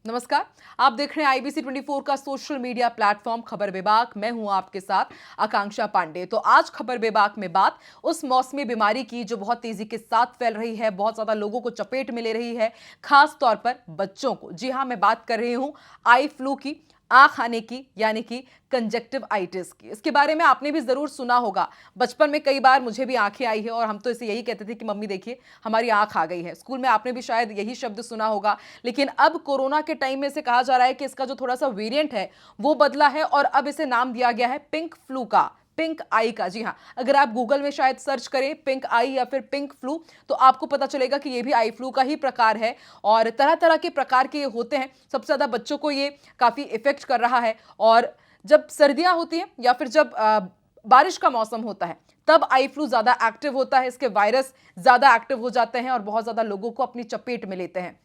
नमस्कार। आप देख रहे हैं आईबीसी 24 का सोशल मीडिया प्लेटफॉर्म खबर विभाग। मैं हूं आपके साथ आकांक्षा पांडे। तो आज खबर विभाग में बात उस मौसमी बीमारी की जो बहुत तेजी के साथ फैल रही है, बहुत ज्यादा लोगों को चपेट में ले रही है, खास तौर पर बच्चों को। जी हां, मैं बात कर रही हूं आई फ्लू की, आंख आने की, यानी कि कंजक्टिवाइटिस की। इसके बारे में आपने भी जरूर सुना होगा। बचपन में कई बार मुझे भी आंखें आई है और हम तो इसे यही कहते थे कि मम्मी देखिए हमारी आंख आ गई है। स्कूल में आपने भी शायद यही शब्द सुना होगा। लेकिन अब कोरोना के टाइम में से कहा जा रहा है कि इसका जो थोड़ा सा वेरिएंट है वो बदला है और अब इसे नाम दिया गया है पिंक फ्लू का, पिंक आई का। जी हां, अगर आप गूगल में शायद सर्च करें पिंक आई या फिर पिंक फ्लू तो आपको पता चलेगा कि ये भी आई फ्लू का ही प्रकार है और तरह तरह के प्रकार के ये होते हैं। सबसे ज्यादा बच्चों को ये काफी इफेक्ट कर रहा है और जब सर्दियां होती हैं या फिर जब बारिश का मौसम होता है तब आई फ्लू ज्यादा एक्टिव होता है। इसके वायरस ज्यादा एक्टिव हो जाते हैं और बहुत ज्यादा लोगों को अपनी चपेट में लेते हैं।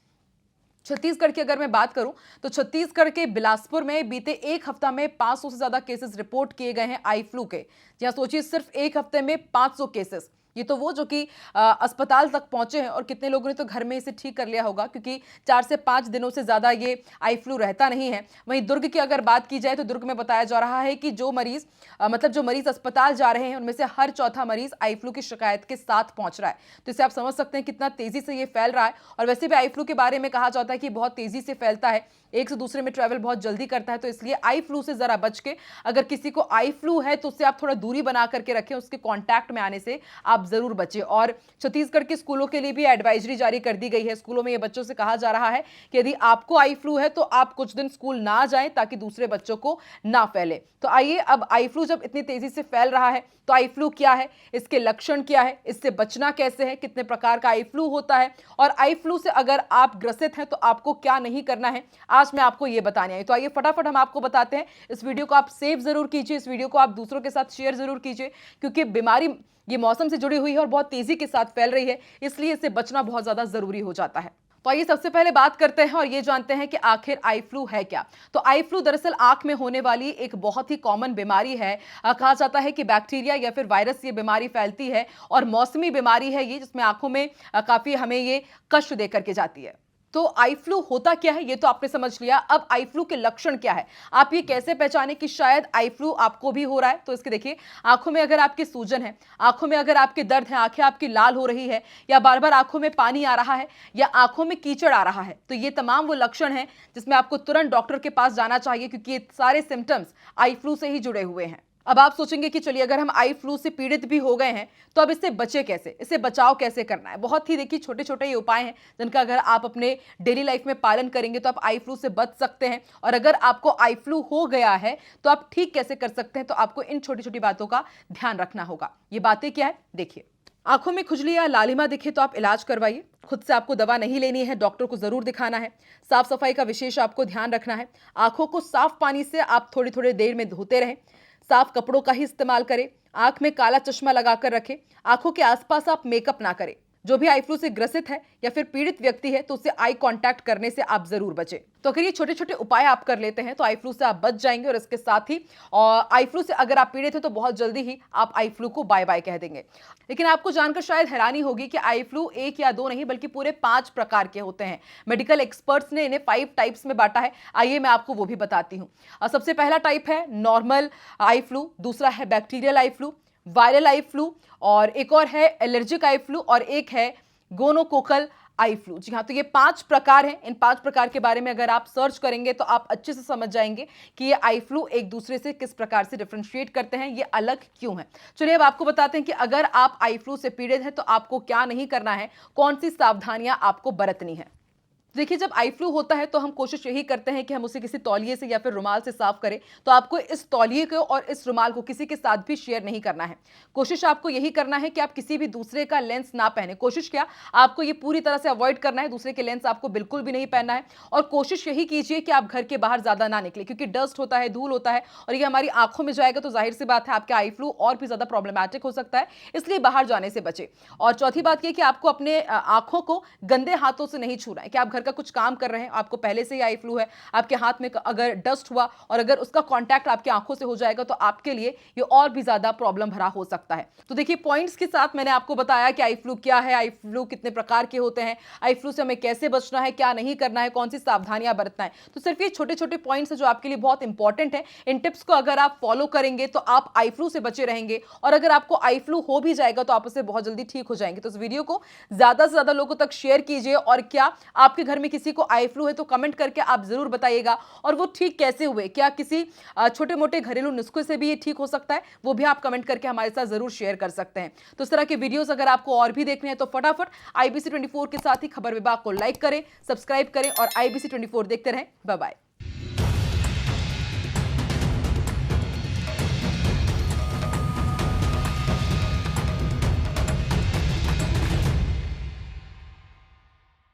छत्तीसगढ़ की अगर मैं बात करूं तो छत्तीसगढ़ के बिलासपुर में बीते एक हफ्ता में 500 से ज्यादा केसेस रिपोर्ट किए गए हैं आई फ्लू के। जहां सोचिए सिर्फ एक हफ्ते में 500 केसेस। ये तो वो जो कि अस्पताल तक पहुंचे हैं और कितने लोगों ने तो घर में इसे ठीक कर लिया होगा, क्योंकि 4 से 5 दिनों से ज्यादा ये आई फ्लू रहता नहीं है। वहीं दुर्ग की अगर बात की जाए तो दुर्ग में बताया जा रहा है कि जो मरीज अस्पताल जा रहे हैं उनमें से हर चौथा मरीज आई फ्लू की शिकायत के साथ पहुंच रहा है। तो इसे आप समझ सकते हैं कितना तेजी से ये फैल रहा है। और वैसे भी आई फ्लू के बारे में कहा जाता है कि बहुत तेजी से फैलता है, एक से दूसरे में ट्रैवल बहुत जल्दी करता है। तो इसलिए आई फ्लू से जरा बच के, अगर किसी को आई फ्लू है तो उससे आप थोड़ा दूरी बना करके रखें, उसके कांटेक्ट में आने से आप जरूर बचें। और छत्तीसगढ़ के स्कूलों के लिए भी एडवाइजरी जारी कर दी गई है। स्कूलों में ये बच्चों से कहा जा रहा है कि यदि आपको आई फ्लू है तो आप कुछ दिन स्कूल ना जाएं ताकि दूसरे बच्चों को ना फैले। तो आइए, अब आई फ्लू जब इतनी तेजी से फैल रहा है तो आई फ्लू क्या है, इसके लक्षण क्या है, इससे बचना कैसे है, कितने प्रकार का आई फ्लू होता है और आई फ्लू से अगर आप ग्रसित हैं तो आपको क्या नहीं करना है, आज मैं आपको ये बताने आई। तो आइए फटाफट हम आपको बताते हैं। इस वीडियो को आप सेव जरूर कीजिए, इस वीडियो को आप दूसरों के साथ शेयर जरूर कीजिए, क्योंकि बीमारी ये मौसम से जुड़ी हुई है और बहुत तेजी के साथ फैल रही है, इसलिए इससे बचना बहुत ज्यादा जरूरी हो जाता है। तो आइए सबसे पहले बात करते हैं और ये जानते हैं कि आखिर आई फ्लू है क्या। तो आई फ्लू दरअसल आंख में होने वाली एक बहुत ही कॉमन बीमारी है। कहा जाता है कि बैक्टीरिया या फिर वायरस ये बीमारी फैलती है और मौसमी बीमारी है ये, जिसमें आंखों में काफी हमें ये कष्ट दे करके जाती है। तो आई फ्लू होता क्या है ये तो आपने समझ लिया। अब आई फ्लू के लक्षण क्या है, आप ये कैसे पहचाने कि शायद आई फ्लू आपको भी हो रहा है। तो इसके देखिए, आंखों में अगर आपकी सूजन है, आंखों में अगर आपके दर्द है, आंखें आपकी लाल हो रही है या बार बार आंखों में पानी आ रहा है या आंखों में कीचड़ आ रहा है, तो ये तमाम वो लक्षण हैं जिसमें आपको तुरंत डॉक्टर के पास जाना चाहिए, क्योंकि ये सारे सिम्टम्स आई फ्लू से ही जुड़े हुए हैं। अब आप सोचेंगे कि चलिए अगर हम आई फ्लू से पीड़ित भी हो गए हैं तो अब इससे बचे कैसे, इससे बचाव कैसे करना है। बहुत ही देखिए छोटे छोटे ये उपाय हैं जिनका अगर आप अपने डेली लाइफ में पालन करेंगे तो आप आई फ्लू से बच सकते हैं। और अगर आपको आई फ्लू हो गया है तो आप ठीक कैसे कर सकते हैं, तो आपको इन छोटी छोटी बातों का ध्यान रखना होगा। ये बातें क्या है देखिए। आंखों में खुजली या लालिमा दिखे तो आप इलाज करवाइए। खुद से आपको दवा नहीं लेनी है, डॉक्टर को जरूर दिखाना है। साफ सफाई का विशेष आपको ध्यान रखना है। आंखों को साफ पानी से आप थोड़ी थोड़ी देर में धोते रहें। साफ कपड़ों का ही इस्तेमाल करें। आंख में काला चश्मा लगाकर रखें। आंखों के आसपास आप मेकअप ना करें। जो भी आई फ्लू से ग्रसित है या फिर पीड़ित व्यक्ति है तो उससे आई कांटेक्ट करने से आप जरूर बचें। तो अगर ये छोटे छोटे उपाय आप कर लेते हैं तो आई फ्लू से आप बच जाएंगे। और इसके साथ ही आई फ्लू से अगर आप पीड़ित हैं तो बहुत जल्दी ही आप आई फ्लू को बाय बाय कह देंगे। लेकिन आपको जानकर शायद हैरानी होगी कि आई फ्लू एक या दो नहीं बल्कि पूरे 5 प्रकार के होते हैं। मेडिकल एक्सपर्ट्स ने इन्हें 5 टाइप्स में बांटा है। आइए मैं आपको वो भी बताती हूँ। सबसे पहला टाइप है नॉर्मल आई फ्लू, दूसरा है bacterial eye flu, viral eye flu, और एक और है एलर्जिक आई फ्लू, और एक है गोनोकोकल आई फ्लू। जी हाँ, तो ये 5 प्रकार हैं। इन 5 प्रकार के बारे में अगर आप सर्च करेंगे तो आप अच्छे से समझ जाएंगे कि ये आई फ्लू एक दूसरे से किस प्रकार से डिफरेंशिएट करते हैं, ये अलग क्यों है। चलिए अब आपको बताते हैं कि अगर आप आई फ्लू से पीड़ित हैं तो आपको क्या नहीं करना है, कौन सी सावधानियां आपको बरतनी है। देखिए, जब आई फ्लू होता है तो हम कोशिश यही करते हैं कि हम उसे किसी तौलिए से या फिर रुमाल से साफ करें। तो आपको इस तौलिए को और इस रुमाल को किसी के साथ भी शेयर नहीं करना है। कोशिश आपको यही करना है कि आप किसी भी दूसरे का लेंस ना पहने। कोशिश क्या, आपको ये पूरी तरह से अवॉइड करना है, दूसरे के लेंस आपको बिल्कुल भी नहीं पहनना है। और कोशिश यही कीजिए कि आप घर के बाहर ज्यादा ना निकले, क्योंकि डस्ट होता है, धूल होता है और ये हमारी आंखों में जाएगा तो जाहिर सी बात है आपके आई फ्लू और भी ज्यादा प्रॉब्लमैटिक हो सकता है। इसलिए बाहर जाने से बचे। और चौथी बात यह कि आपको अपने आंखों को गंदे हाथों से नहीं छूना है, कि आप घर घर का कुछ काम कर रहे हैं, आपको पहले से ही आई फ्लू है, आपके हाथ में अगर डस्ट हुआ और अगर उसका कांटेक्ट आपकी आंखों से हो जाएगा तो आपके लिए ये और भी ज्यादा प्रॉब्लम भरा हो सकता है। तो देखिए, पॉइंट्स के साथ मैंने आपको बताया कि आई फ्लू क्या है, आई फ्लू कितने प्रकार के होते हैं, आई फ्लू से हमें कैसे बचना है, क्या नहीं करना है, कौन सी सावधानियां बरतना है। तो सिर्फ ये छोटे छोटे पॉइंट्स है जो आपके लिए बहुत इंपॉर्टेंट है। इन टिप्स को अगर आप फॉलो करेंगे तो आप आई फ्लू से बचे रहेंगे, और अगर आपको आई फ्लू हो भी जाएगा तो आप उससे बहुत जल्दी ठीक हो जाएंगे। तो इस वीडियो को ज्यादा से ज्यादा लोगों तक शेयर कीजिए, और क्या आपके घर में किसी को आई फ्लू है तो कमेंट करके आप जरूर बताइएगा, और वो ठीक कैसे हुए, क्या किसी छोटे मोटे घरेलू नुस्खे से भी ये ठीक हो सकता है, वो भी आप कमेंट करके हमारे साथ जरूर शेयर कर सकते हैं। तो इस तरह के वीडियोस अगर आपको और भी देखने हैं तो फटाफट IBC 24 के साथ ही खबर विभाग को लाइक करें, सब्सक्राइब करें और IBC 24 देखते रहें। Bye bye.